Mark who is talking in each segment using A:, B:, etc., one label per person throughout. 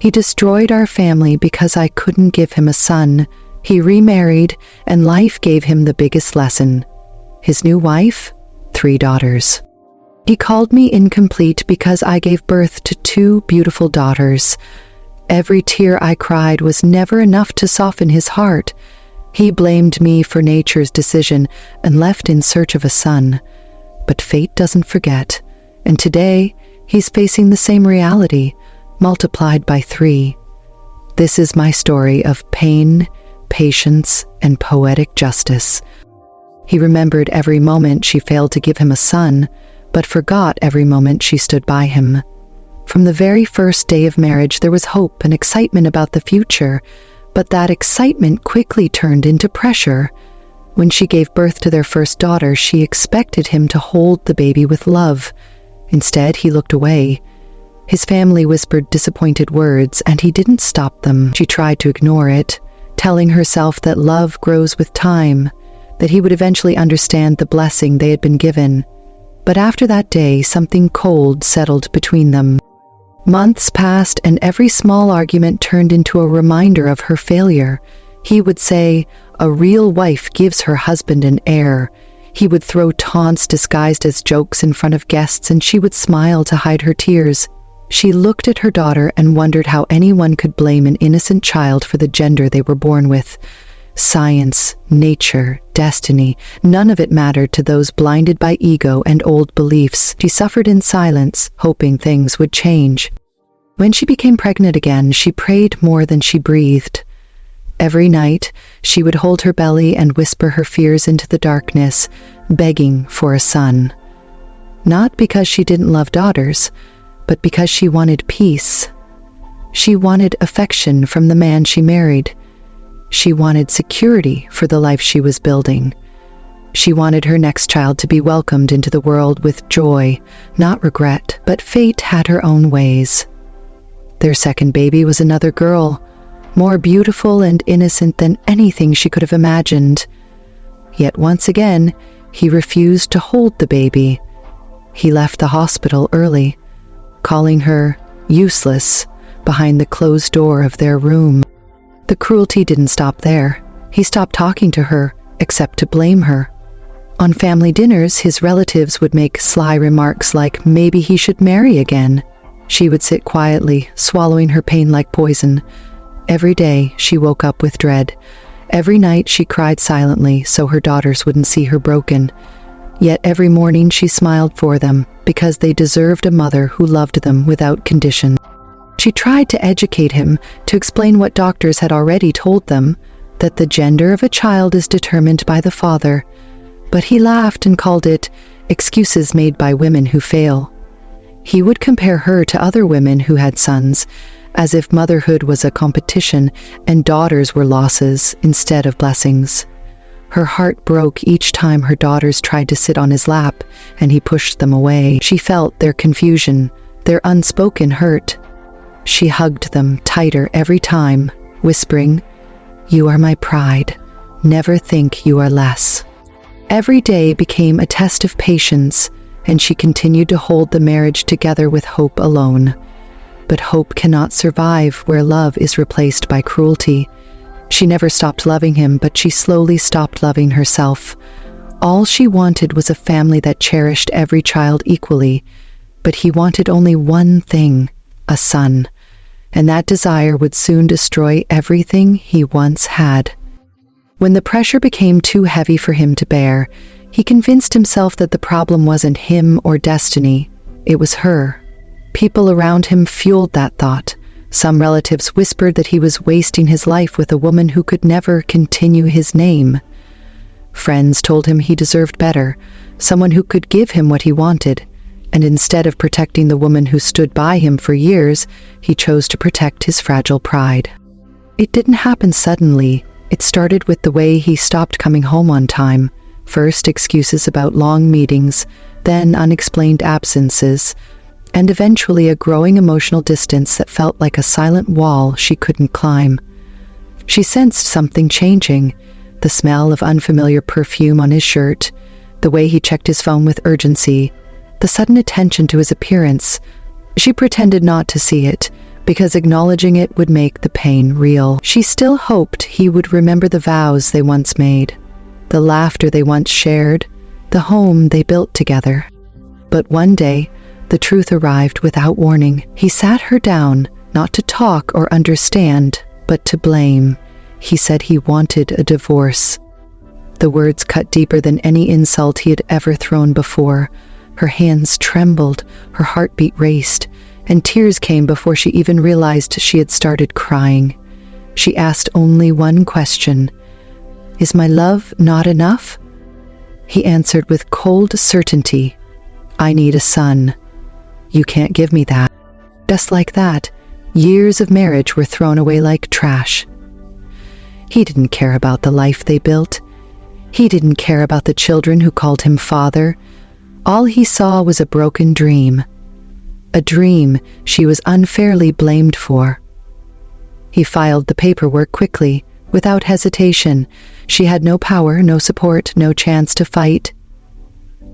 A: He destroyed our family because I couldn't give him a son. He remarried, and life gave him the biggest lesson. His new wife? 3 daughters. He called me incomplete because I gave birth to 2 beautiful daughters. Every tear I cried was never enough to soften his heart. He blamed me for nature's decision and left in search of a son. But fate doesn't forget, and today he's facing the same reality, multiplied by 3. This is my story of pain, patience, and poetic justice. He remembered every moment she failed to give him a son, but forgot every moment she stood by him. From the very first day of marriage, there was hope and excitement about the future, but that excitement quickly turned into pressure. When she gave birth to their first daughter, she expected him to hold the baby with love. Instead, he looked away. His family whispered disappointed words, and he didn't stop them. She tried to ignore it, telling herself that love grows with time, that he would eventually understand the blessing they had been given. But after that day, something cold settled between them. Months passed, and every small argument turned into a reminder of her failure. He would say, "A real wife gives her husband an heir." He would throw taunts disguised as jokes in front of guests, and she would smile to hide her tears. She looked at her daughter and wondered how anyone could blame an innocent child for the gender they were born with. Science, nature, destiny, none of it mattered to those blinded by ego and old beliefs. She suffered in silence, hoping things would change. When she became pregnant again, she prayed more than she breathed. Every night, she would hold her belly and whisper her fears into the darkness, begging for a son. Not because she didn't love daughters, but because she wanted peace. She wanted affection from the man she married. She wanted security for the life she was building. She wanted her next child to be welcomed into the world with joy, not regret, but fate had her own ways. Their second baby was another girl, more beautiful and innocent than anything she could have imagined. Yet once again, he refused to hold the baby. He left the hospital early, calling her useless behind the closed door of their room. The cruelty didn't stop there. He stopped talking to her, except to blame her. On family dinners, his relatives would make sly remarks like maybe he should marry again. She would sit quietly, swallowing her pain like poison. Every day, she woke up with dread. Every night, she cried silently so her daughters wouldn't see her broken. Yet every morning, she smiled for them because they deserved a mother who loved them without condition. She tried to educate him, to explain what doctors had already told them, that the gender of a child is determined by the father. But he laughed and called it excuses made by women who fail. He would compare her to other women who had sons, as if motherhood was a competition and daughters were losses instead of blessings. Her heart broke each time her daughters tried to sit on his lap, and he pushed them away. She felt their confusion, their unspoken hurt. She hugged them tighter every time, whispering, "You are my pride. Never think you are less." Every day became a test of patience, and she continued to hold the marriage together with hope alone. But hope cannot survive where love is replaced by cruelty. She never stopped loving him, but she slowly stopped loving herself. All she wanted was a family that cherished every child equally, but he wanted only one thing, a son, and that desire would soon destroy everything he once had. When the pressure became too heavy for him to bear, he convinced himself that the problem wasn't him or destiny, it was her. People around him fueled that thought. Some relatives whispered that he was wasting his life with a woman who could never continue his name. Friends told him he deserved better, someone who could give him what he wanted. And instead of protecting the woman who stood by him for years, he chose to protect his fragile pride. It didn't happen suddenly. It started with the way he stopped coming home on time. First excuses about long meetings, then unexplained absences, and eventually a growing emotional distance that felt like a silent wall she couldn't climb. She sensed something changing, the smell of unfamiliar perfume on his shirt, the way he checked his phone with urgency, the sudden attention to his appearance. She pretended not to see it, because acknowledging it would make the pain real. She still hoped he would remember the vows they once made, the laughter they once shared, the home they built together. But one day, the truth arrived without warning. He sat her down, not to talk or understand, but to blame. He said he wanted a divorce. The words cut deeper than any insult he had ever thrown before. Her hands trembled, her heartbeat raced, and tears came before she even realized she had started crying. She asked only one question: "Is my love not enough?" He answered with cold certainty, "I need a son. You can't give me that." Just like that, years of marriage were thrown away like trash. He didn't care about the life they built. He didn't care about the children who called him father. All he saw was a broken dream. A dream she was unfairly blamed for. He filed the paperwork quickly, without hesitation. She had no power, no support, no chance to fight.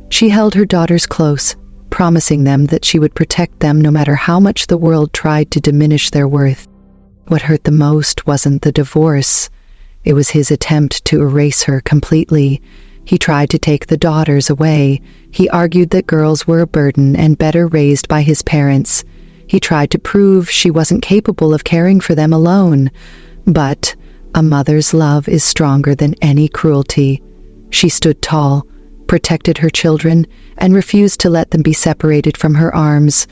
A: She held her daughters close, promising them that she would protect them no matter how much the world tried to diminish their worth. What hurt the most wasn't the divorce. It was his attempt to erase her completely. He tried to take the daughters away. He argued that girls were a burden and better raised by his parents. He tried to prove she wasn't capable of caring for them alone. But a mother's love is stronger than any cruelty. She stood tall, protected her children, and refused to let them be separated from her arms.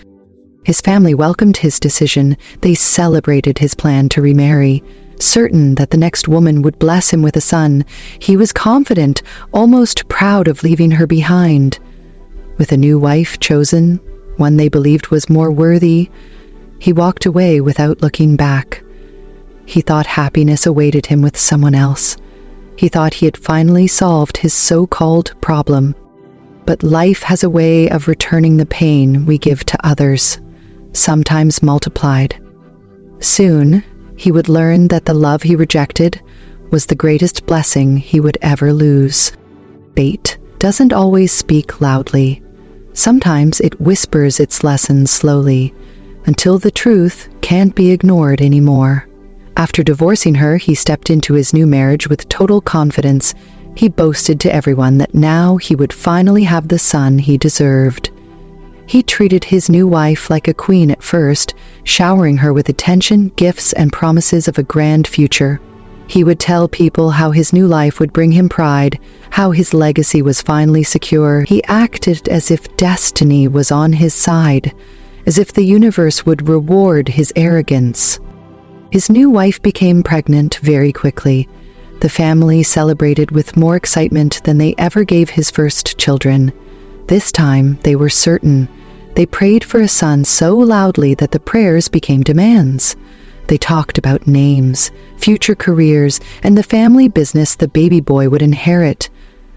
A: His family welcomed his decision. They celebrated his plan to remarry. Certain that the next woman would bless him with a son, he was confident, almost proud of leaving her behind. With a new wife chosen, one they believed was more worthy, he walked away without looking back. He thought happiness awaited him with someone else. He thought he had finally solved his so-called problem. But life has a way of returning the pain we give to others, sometimes multiplied. Soon, he would learn that the love he rejected was the greatest blessing he would ever lose. Fate doesn't always speak loudly. Sometimes it whispers its lessons slowly, until the truth can't be ignored anymore. After divorcing her, he stepped into his new marriage with total confidence. He boasted to everyone that now he would finally have the son he deserved. He treated his new wife like a queen at first, showering her with attention, gifts, and promises of a grand future. He would tell people how his new life would bring him pride, how his legacy was finally secure. He acted as if destiny was on his side, as if the universe would reward his arrogance. His new wife became pregnant very quickly. The family celebrated with more excitement than they ever gave his first children. This time, they were certain. They prayed for a son so loudly that the prayers became demands. They talked about names, future careers, and the family business the baby boy would inherit.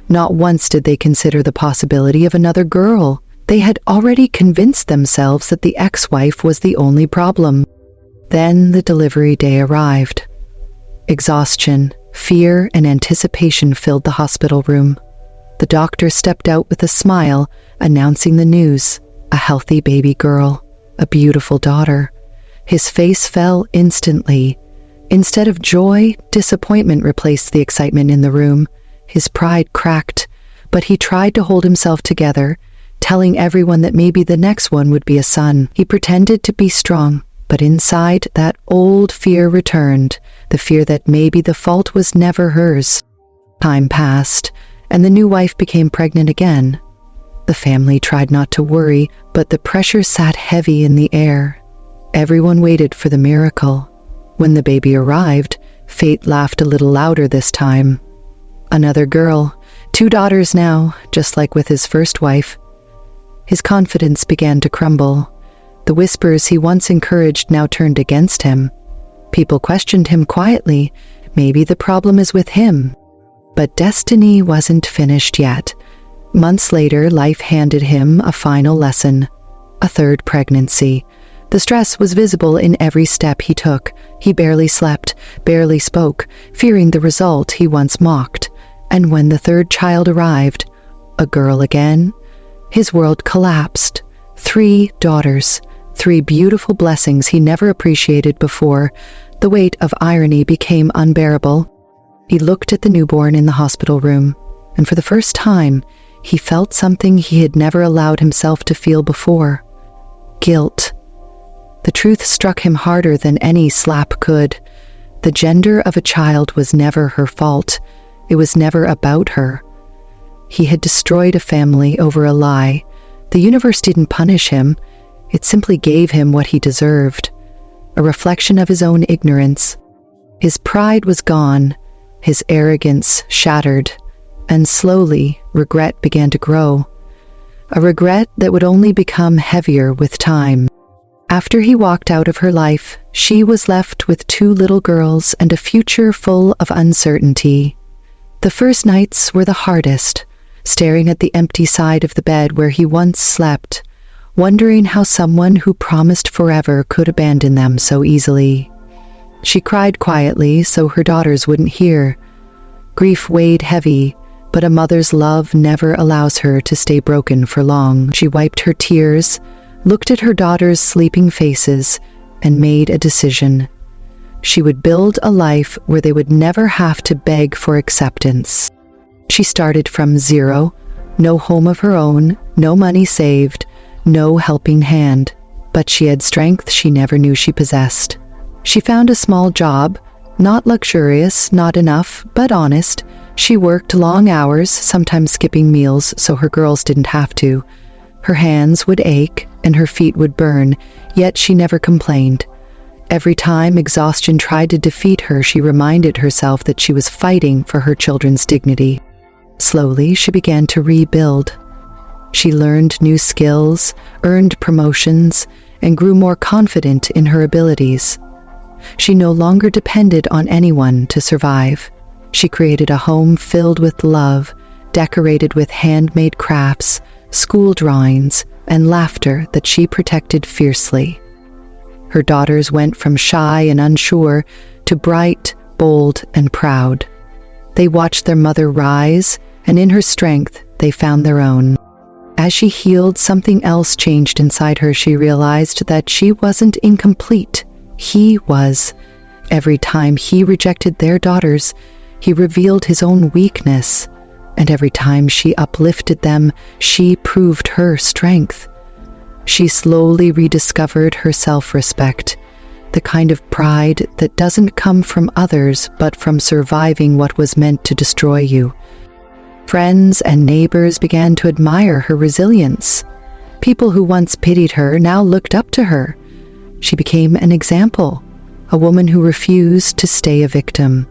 A: Not once did they consider the possibility of another girl. They had already convinced themselves that the ex-wife was the only problem. Then the delivery day arrived. Exhaustion, fear, and anticipation filled the hospital room. The doctor stepped out with a smile, announcing the news: a healthy baby girl, a beautiful daughter. His face fell instantly. Instead of joy, disappointment replaced the excitement in the room. His pride cracked, but he tried to hold himself together, telling everyone that maybe the next one would be a son. He pretended to be strong, but inside that old fear returned, the fear that maybe the fault was never hers. Time passed, and the new wife became pregnant again. The family tried not to worry, but the pressure sat heavy in the air. Everyone waited for the miracle. When the baby arrived, fate laughed a little louder this time. Another girl, 2 daughters now, just like with his first wife. His confidence began to crumble. The whispers he once encouraged now turned against him. People questioned him quietly. Maybe the problem is with him. But destiny wasn't finished yet. Months later, life handed him a final lesson: a third pregnancy. The stress was visible in every step he took. He barely slept, barely spoke, fearing the result he once mocked. And when the third child arrived, a girl again, his world collapsed. 3 daughters, 3 beautiful blessings he never appreciated before. The weight of irony became unbearable. He looked at the newborn in the hospital room, and for the first time, he felt something he had never allowed himself to feel before: guilt. The truth struck him harder than any slap could. The gender of a child was never her fault. It was never about her. He had destroyed a family over a lie. The universe didn't punish him. It simply gave him what he deserved, a reflection of his own ignorance. His pride was gone, his arrogance shattered, and slowly regret began to grow. A regret that would only become heavier with time. After he walked out of her life, she was left with 2 little girls and a future full of uncertainty. The first nights were the hardest, staring at the empty side of the bed where he once slept, wondering how someone who promised forever could abandon them so easily. She cried quietly so her daughters wouldn't hear. Grief weighed heavy, but a mother's love never allows her to stay broken for long. She wiped her tears, looked at her daughters' sleeping faces, and made a decision. She would build a life where they would never have to beg for acceptance. She started from zero, no home of her own, no money saved, no helping hand, but she had strength she never knew she possessed. She found a small job, not luxurious, not enough, but honest. She worked long hours, sometimes skipping meals so her girls didn't have to. Her hands would ache and her feet would burn, yet she never complained. Every time exhaustion tried to defeat her, she reminded herself that she was fighting for her children's dignity. Slowly, she began to rebuild. She learned new skills, earned promotions, and grew more confident in her abilities. She no longer depended on anyone to survive. She created a home filled with love, decorated with handmade crafts, school drawings, and laughter that she protected fiercely. Her daughters went from shy and unsure to bright, bold, and proud. They watched their mother rise, and in her strength, they found their own. As she healed, something else changed inside her. She realized that she wasn't incomplete. He was. Every time he rejected their daughters, he revealed his own weakness. And every time she uplifted them, she proved her strength. She slowly rediscovered her self-respect, the kind of pride that doesn't come from others but from surviving what was meant to destroy you. Friends and neighbors began to admire her resilience. People who once pitied her now looked up to her. She became an example, a woman who refused to stay a victim.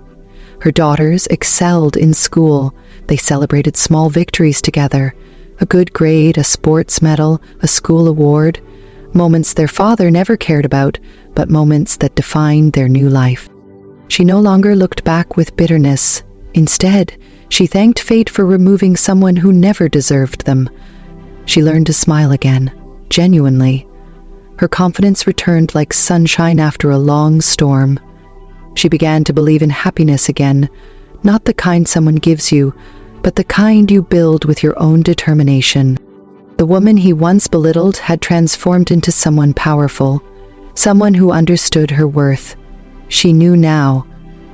A: Her daughters excelled in school. They celebrated small victories together. A good grade, a sports medal, a school award. Moments their father never cared about, but moments that defined their new life. She no longer looked back with bitterness. Instead, she thanked fate for removing someone who never deserved them. She learned to smile again, genuinely. Her confidence returned like sunshine after a long storm. She began to believe in happiness again, not the kind someone gives you, but the kind you build with your own determination. The woman he once belittled had transformed into someone powerful, someone who understood her worth. She knew now,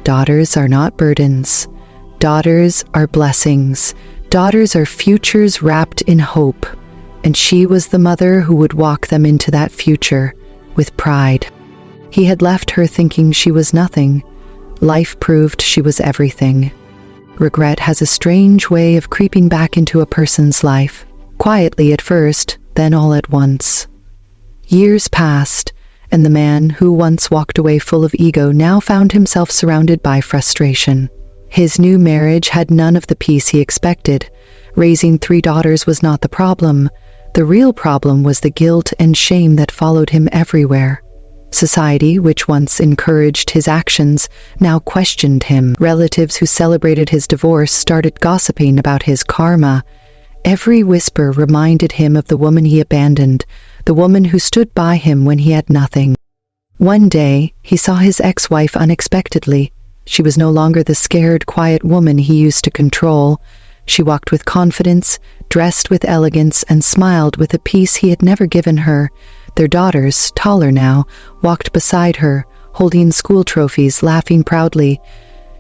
A: daughters are not burdens. Daughters are blessings. Daughters are futures wrapped in hope. And she was the mother who would walk them into that future with pride. He had left her thinking she was nothing. Life proved she was everything. Regret has a strange way of creeping back into a person's life, quietly at first, then all at once. Years passed, and the man who once walked away full of ego now found himself surrounded by frustration. His new marriage had none of the peace he expected. Raising 3 daughters was not the problem. The real problem was the guilt and shame that followed him everywhere. Society, which once encouraged his actions, now questioned him. Relatives who celebrated his divorce started gossiping about his karma. Every whisper reminded him of the woman he abandoned, the woman who stood by him when he had nothing. One day, he saw his ex-wife unexpectedly. She was no longer the scared, quiet woman he used to control. She walked with confidence, dressed with elegance, and smiled with a peace he had never given her. Their daughters, taller now, walked beside her, holding school trophies, laughing proudly.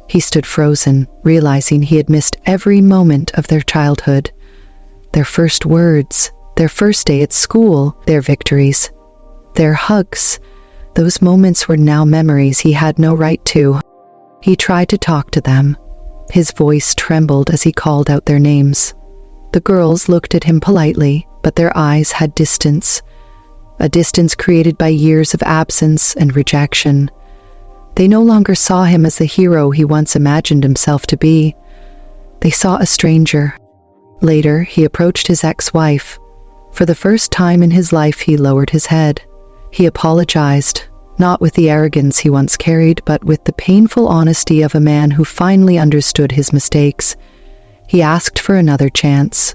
A: He stood frozen, realizing he had missed every moment of their childhood. Their first words, their first day at school, their victories, their hugs. Those moments were now memories he had no right to. He tried to talk to them. His voice trembled as he called out their names. The girls looked at him politely, but their eyes had distance, a distance created by years of absence and rejection. They no longer saw him as the hero he once imagined himself to be. They saw a stranger. Later, he approached his ex-wife. For the first time in his life, he lowered his head. He apologized, not with the arrogance he once carried, but with the painful honesty of a man who finally understood his mistakes. He asked for another chance,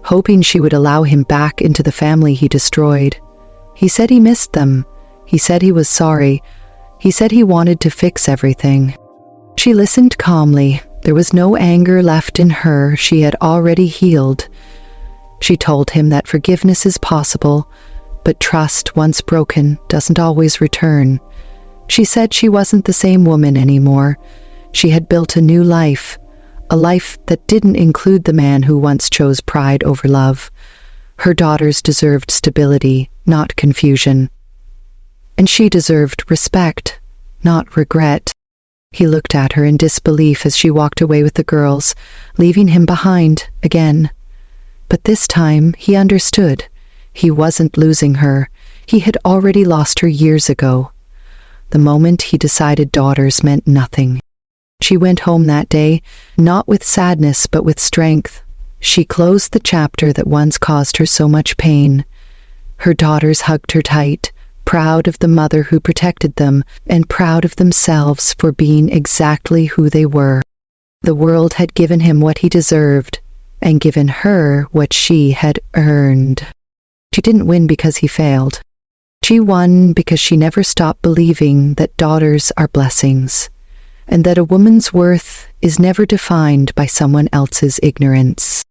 A: hoping she would allow him back into the family he destroyed. He said he missed them. He said he was sorry. He said he wanted to fix everything. She listened calmly. There was no anger left in her. She had already healed. She told him that forgiveness is possible, but trust, once broken, doesn't always return. She said she wasn't the same woman anymore. She had built a new life, a life that didn't include the man who once chose pride over love. Her daughters deserved stability, not confusion. And she deserved respect, not regret. He looked at her in disbelief as she walked away with the girls, leaving him behind again. But this time he understood. He wasn't losing her. He had already lost her years ago. The moment he decided daughters meant nothing. She went home that day, not with sadness but with strength. She closed the chapter that once caused her so much pain. Her daughters hugged her tight, proud of the mother who protected them, and proud of themselves for being exactly who they were. The world had given him what he deserved, and given her what she had earned. She didn't win because he failed. She won because she never stopped believing that daughters are blessings, and that a woman's worth is never defined by someone else's ignorance.